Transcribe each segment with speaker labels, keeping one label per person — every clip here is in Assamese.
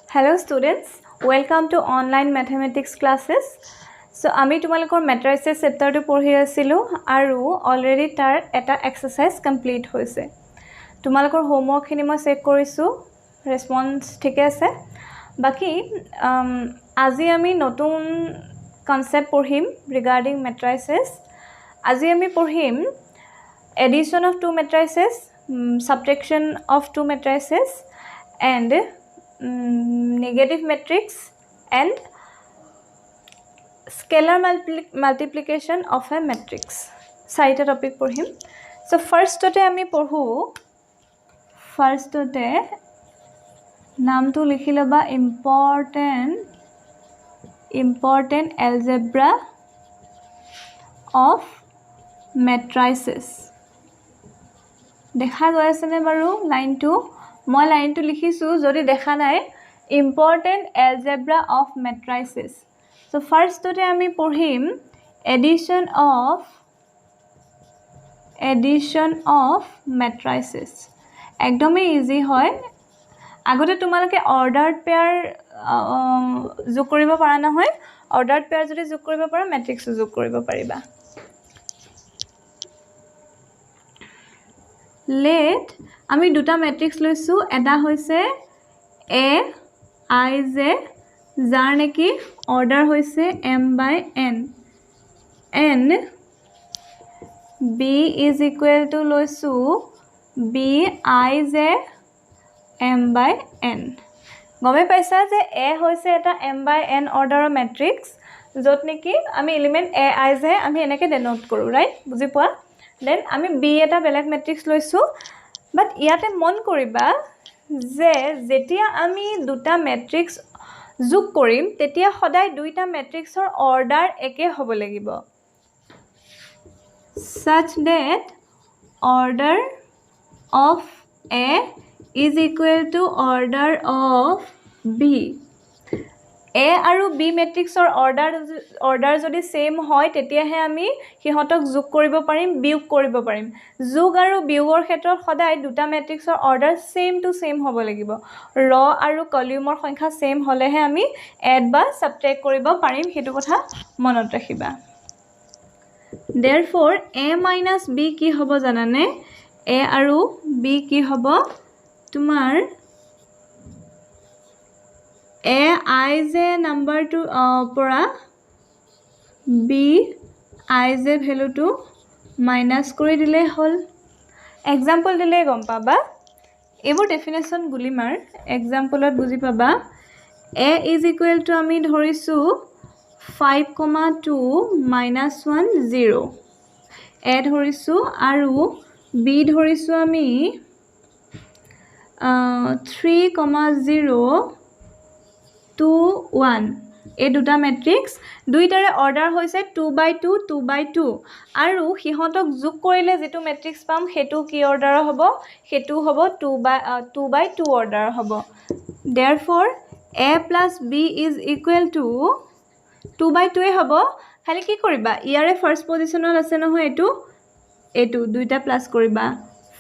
Speaker 1: Hello students, welcome to online mathematics classes. So আমি তোমালোকৰ matrices chapter টো পঢ়ি আছিলো আৰু already তাৰ এটা exercise complete হৈছে তোমালোকৰ homework খিনি মই চেক কৰিছো response ঠিক আছে বাকি আজি আমি নতুন concept পঢ়িম regarding matrices আজি আমি পঢ়িম addition of two matrices subtraction of two matrices and negative matrix and scalar multiplication of a matrix. Saita topic পঢ়িম. So first tote আমি পঢ়ো first tote নামটো লিখি লবা important algebra of matrices. দেখা গৈ আছে নে বাৰু লাইনটো মই লাইনটো লিখিছো যদি দেখা নাই important algebra of matrices so first tote আমি পঢ়িম addition of matrices একদমই ইজি হয় আগতে তোমালোকে ordered pair যোগ কৰিব পাৰা নহয় ordered pair যদি যোগ কৰিব পাৰা matrix যোগ কৰিব পাৰিবা let আমি দুটা ম্যাট্ৰিক্স লৈছো এটা হৈছে a I j যাৰ নেকি অৰ্ডাৰ হৈছে m by n and b is equal to লৈছো b I j m by n গমে পাইছা যে a হৈছে এটা m by n অৰ্ডাৰৰ ম্যাট্ৰিক্স যত নেকি আমি এলিমেন্ট a I j আমি এনেকে ডেনোট কৰো ৰাইট বুজি পোৱা দেন আমি b এটা বেলেগ ম্যাট্ৰিক্স লৈছো বাট ইয়াতে মন কৰিবা যে যেতিয়া আমি দুটা ম্যাট্ৰিক্স যোগ কৰিম তেতিয়া সদায় দুইটা ম্যাট্ৰিক্সৰ অৰ্ডাৰ একে হ'ব লাগিব such that order of a is equal to order of b a আৰু b ম্যাট্ৰিক্সৰ অৰ্ডাৰ যদি সেম হয় তেতিয়াহে আমি হিহতক যোগ কৰিব পাৰিম বিয়োগ কৰিব পাৰিম যোগ আৰু বিয়োগৰ ক্ষেত্ৰত সদায় দুটা ম্যাট্ৰিক্সৰ অৰ্ডাৰ সেম টু সেম হ'ব লাগিব ৰ আৰু কলিউমৰ সংখ্যা সেম হলেহে আমি এড বা সাবট্ৰেক্ট কৰিব পাৰিম হেতু কথা মনত ৰাখিবা therefore a minus b কি হ'ব জানানে a আৰু b কি হ'ব তোমাৰ a I j number to পৰা b I j value to minus কৰি দিলে হল example দিলে গম পাবা এবোৰ ডেফিনেশন গুলিমাৰ exampleত বুজি পাবা a is equal to আমি ধৰিছো 5,2 minus 1 0 a ধৰিছো আৰু b ধৰিছো আমি 3,0 2 1 এই দুটা ম্যাট্ৰিক্স দুইটাৰে অৰ্ডাৰ হৈছে 2 by 2 2 by 2 আৰু হিহতক যোগ কৰিলে যেটো ম্যাট্ৰিক্স পাম হেতু কি অৰ্ডাৰ হ'ব হেতু হ'ব 2 by 2 অৰ্ডাৰ হ'ব therefore a plus b is equal to 2 by 2 হ'ব খালি কি কৰিবা ইয়াৰে ফাৰ্স্ট পজিশনত আছে নহয় এটো দুইটা প্লাস কৰিবা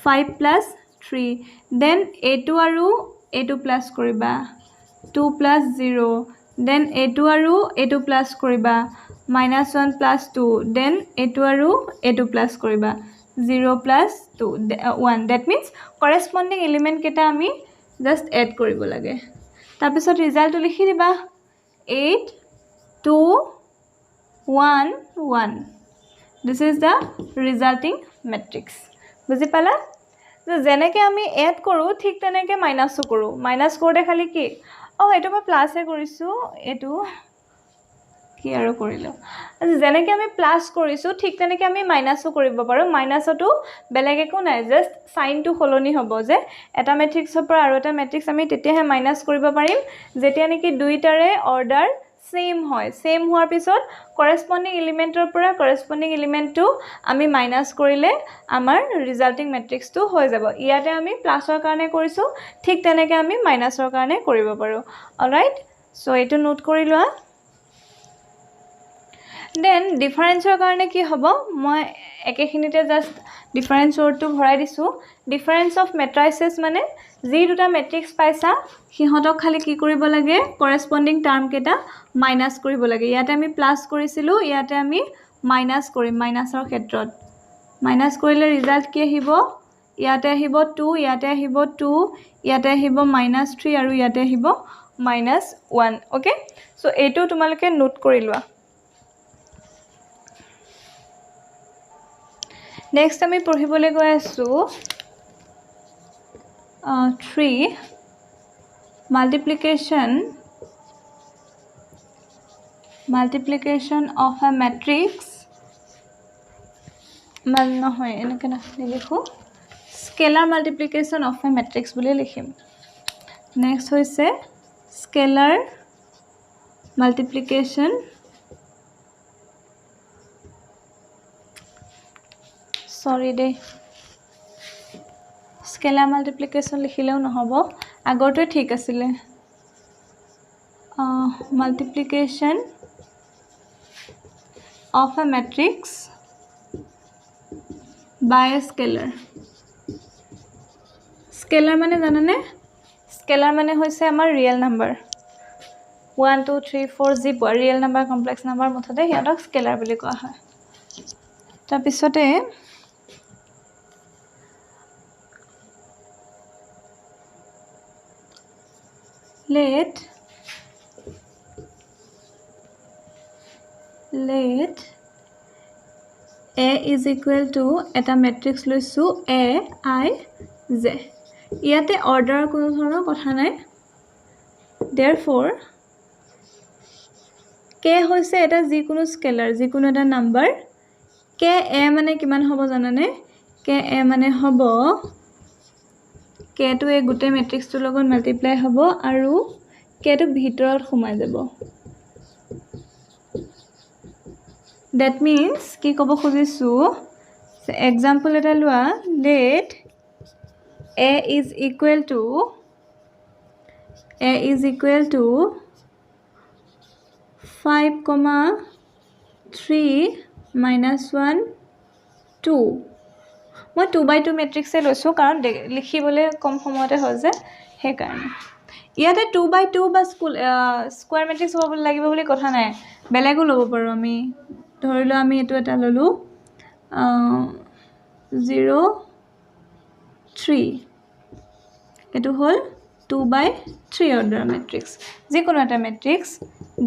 Speaker 1: 5 plus 3 then এটো আৰু এটো প্লাস কৰিবা 2 plus 0 then এটো আৰু এটো প্লাস কৰিবা -1 plus 2 then এটো আৰু এটো প্লাস কৰিবা 0 plus 2 1 that means corresponding element কেটা আমি just add কৰিব লাগে তাৰ পিছত ৰিজাল্টটো লিখি দিবা 8 2 1 1 this is the resulting matrix বুজি পালা যেনেকে আমি এড কৰো ঠিক তেনেকে মাইনাসও কৰো মাইনাস কৰোতে খালি কি এটো মই প্লাসে কৰিছো এটো কি আৰু কৰিলো যেনেকে আমি প্লাস কৰিছো ঠিক তেনেকে আমি মাইনাসও কৰিব পাৰো মাইনাসটো বেলেগ একো নাই জাস্ট সাইনটো খলনি হ'ব যে এটা ম্যাট্ৰিক্সৰ পৰা আৰু এটা ম্যাট্ৰিক্স আমি তেতিয়াহে মাইনাস কৰিব পাৰিম যেতিয়া নেকি দুইটাৰে অৰ্ডাৰ সেম হয় সেম হোৱাৰ পিছত corresponding এলিমেন্টৰ পৰা corresponding এলিমেন্টটো আমি মাইনাস কৰিলে আমাৰ ৰিজাল্টিং ম্যাট্ৰিক্সটো হৈ যাব ইয়াতে আমি প্লাসৰ কাৰণে কৰিছো ঠিক তেনেকে আমি মাইনাসৰ কাৰণে কৰিব পাৰো অলৰাইট সো এটো নোট কৰি লোৱা দেন ডিফাৰেঞ্চৰ কাৰণে কি হ'ব মই একেখিনিতে জাষ্ট ডিফাৰেঞ্চ ৱৰ্ডটো ভৰাই দিছোঁ ডিফাৰেঞ্চ অফ মেট্ৰাইচেছ মানে যি দুটা মেট্ৰিক্স পাইছা সিহঁতক খালি কি কৰিব লাগে কৰেছপণ্ডিং টাৰ্মকেইটা মাইনাছ কৰিব লাগে ইয়াতে আমি প্লাছ কৰিছিলোঁ ইয়াতে আমি মাইনাছ কৰিম মাইনাছৰ ক্ষেত্ৰত মাইনাছ কৰিলে ৰিজাল্ট কি আহিব ইয়াতে আহিব 2 ইয়াতে আহিব 2 ইয়াতে আহিব -3 আৰু ইয়াতে আহিব -1 ওকে সো এইটো তোমালোকে নোট কৰি লোৱা নেক্সট আমি পঢ়িবলৈ গৈ আছো 3 multiplication of a matrix নহয় এনেকৈ লিখো scalar multiplication of a matrix বুলি লিখিম নেক্সট হৈছে scalar multiplication sorry day scalar multiplication লিখিলেও নহব আগৰটো ঠিক আছিল multiplication of a matrix by a scalar scalar মানে জানানে scalar মানে হৈছে আমাৰ ৰিয়েল নাম্বাৰ 1 2 3 4 যি ৰিয়েল নাম্বাৰ কমপ্লেক্স নাম্বাৰ মুঠতে হিয়াতক স্কেলাৰ বুলি কোৱা হয় তাৰ পিছতে let a is equal to এটা matrix লৈছো a I j ইয়াতে অৰ্ডাৰ কোনো ধৰণৰ কথা নাই therefore k হৈছে এটা যিকোনো স্কেলাৰ যিকোনো এটা নাম্বাৰ k a মানে কিমান হ'ব জানানে k a মানে হ'ব k টো এই গোটে মেট্ৰিক্সটোৰ লগত মাল্টিপ্লাই হ'ব আৰু k টো ভিতৰত সোমাই যাব that means কি ক'ব খুজিছো এক্সাম্পল এটা লোৱা let a is equal to 5,3 -1 2 মই 2/2 মেট্ৰিক্সে লৈছো কাৰণ লিখিবলৈ কম সময়তে হয় যে সেই কাৰণে ইয়াতে 2/2 বা স্কয়াৰ মেট্ৰিক্স হ'ব লাগিব বুলি কথা নাই বেলেগো ল'ব পাৰো আমি ধৰিলো আমি এটো এটা ললো 0 3 এটো হল 2/3 অৰ্ডাৰ মেট্ৰিক্স যিকোনো এটা মেট্ৰিক্স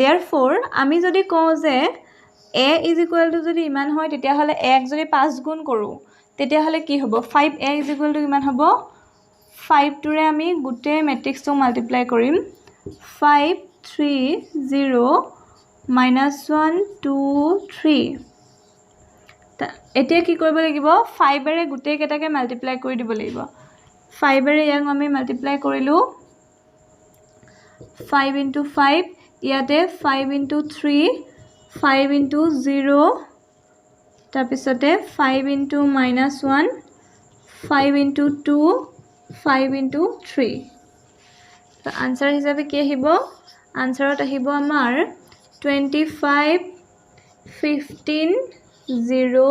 Speaker 1: therefore আমি যদি কওঁ যে a is equal to যদি ইমান হয় তেতিয়া হলে a যদি 5 গুণ কৰো তেতিয়া হলে কি হ'ব 5a is equal to ইমান হ'ব 5 টোৰে আমি গুটে মেট্ৰিক্সটো মাল্টিপ্লাই কৰিম 5 3 0 -1 2 3 এতিয়া কি কৰিব লাগিব 5 এৰে গুটে কেটাকে মাল্টিপ্লাই কৰি দিব লাগিব 5 এৰে ইয়াক আমি মাল্টিপ্লাই কৰিলো 5 * 5 ইয়াতে 5 * 3 5 * 0 তাৰ পিছতে 5 * -1 5 * 2 5 * 3 তো आंसर হিচাপে কি আহিব आंसरত আহিব আমাৰ 25 15 0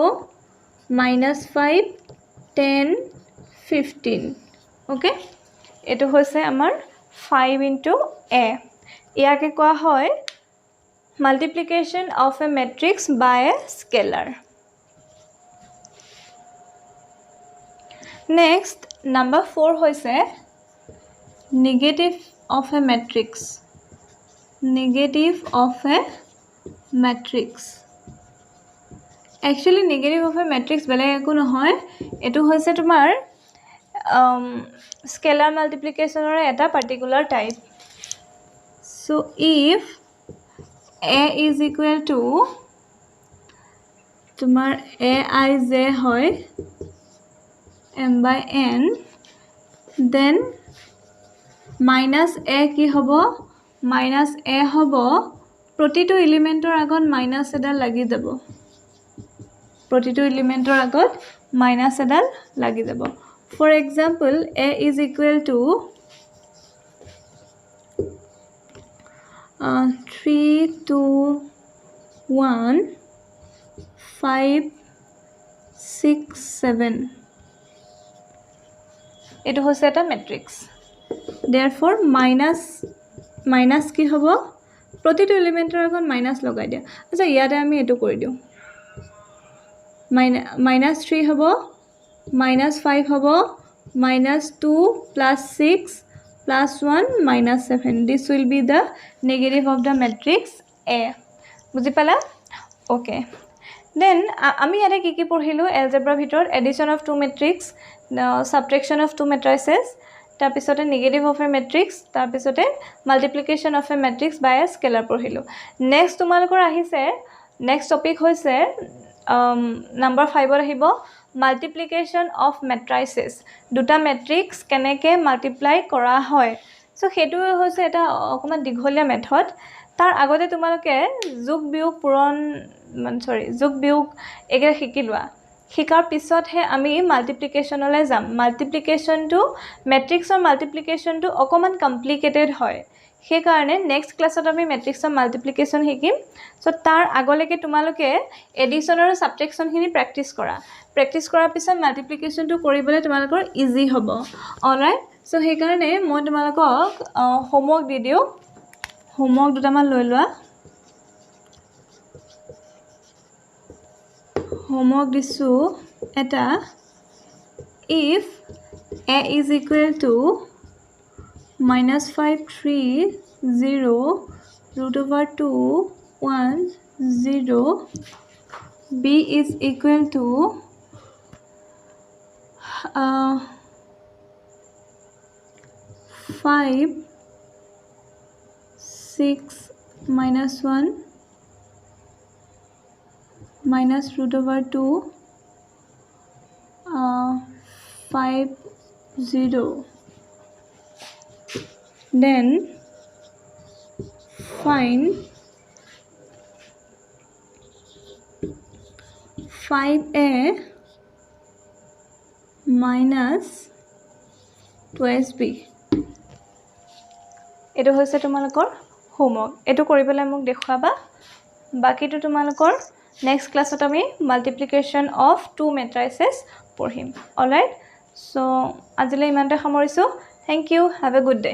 Speaker 1: -5 10 15 ওকে এটো হৈছে আমাৰ 5 * a ইয়াকে কোৱা হয় multiplication of a matrix by a scalar next number 4 হৈছে negative of a matrix actually negative of a matrix বেলেগ একো নহয় এটো হৈছে তোমাৰ scalar multiplication or এটা particular type so if a is equal to তোমার aij হয় m/n then minus a কি হ'ব minus a হ'ব প্ৰতিটো এলিমেন্টৰ আগত মাইনাস এডাল লাগি যাব প্ৰতিটো এলিমেন্টৰ আগত মাইনাস এডাল লাগি যাব for example a is equal to 3 2 1 5 6 7 এটো হৈছে এটা ম্যাট্ৰিক্স therefore মাইনাস কি হ'ব প্ৰতিটো এলিমেন্টৰ আগত মাইনাস লগাই দিয়া আচ্ছা ইয়াতে আমি এটো কৰি দিও -3 হ'ব -5 হ'ব -2 + 6 + 1 -7 this will be the negative of the matrix A বুজি পালা ওকে then আমি ইয়াতে কি পঢ়িলো algebra ভিতৰত addition of two matrix subtraction of two matrices তাৰ পিছতে negative of a matrix তাৰ পিছতে multiplication of a matrix by a scalar পঢ়িলো next তোমালোকৰ আহিছে next topic হৈছে number 5 ৰ আহিব multiplication of matrices দুটা matrix কেনেকে multiply কৰা হয় সো হেতু হৈছে এটা অকমান দীঘলীয়া মেথড তাৰ আগতে তোমালোকে যোগ বিয়োগ পূৰণ যোগ বিয়োগ একে শিকিলোৱা শিকাৰ পিছতহে আমি মাল্টিপ্লিকেশনলৈ যাম মাল্টিপ্লিকেশন টু ম্যাট্ৰিক্সৰ মাল্টিপ্লিকেশন টু অকমান কমপ্লিকেটেড হয় সেই কাৰণে নেক্সট ক্লাছত আমি ম্যাট্ৰিক্সৰ মাল্টিপ্লিকেশন শিকিম সো তাৰ আগলৈকে তোমালোকে এডিশন আৰু সাবট্ৰেকশন খিনি প্ৰেক্টিস কৰাৰ পিছত মাল্টিপ্লিকেশন টু কৰিবলৈ তোমালোকৰ ইজি হ'ব অলৰাইট সো সেই কাৰণে মই তোমালোকক হোমৱৰ্ক দি দিও হোমৱৰ্ক দুটামান লৈ লোৱা হোমৱৰ্ক দিছো এটা if a is equal to -5 3 0 √2 1 0 b is equal to 5 6 -1 -√2 5 0 then find 5a minus 2sb এটো হৈছে তোমালোকৰ হোমৱৰ্ক এটো কৰিবলে মোক দেখুৱাবা বাকিটো তোমালোকৰ নেক্সট ক্লাছত আমি মাল্টিপ্লিকেশন অফ টু মেট্ৰিসেস পঢ়িম অলৰাইট সো আজিলৈ ইমানতে সামৰিছো thank you have a good day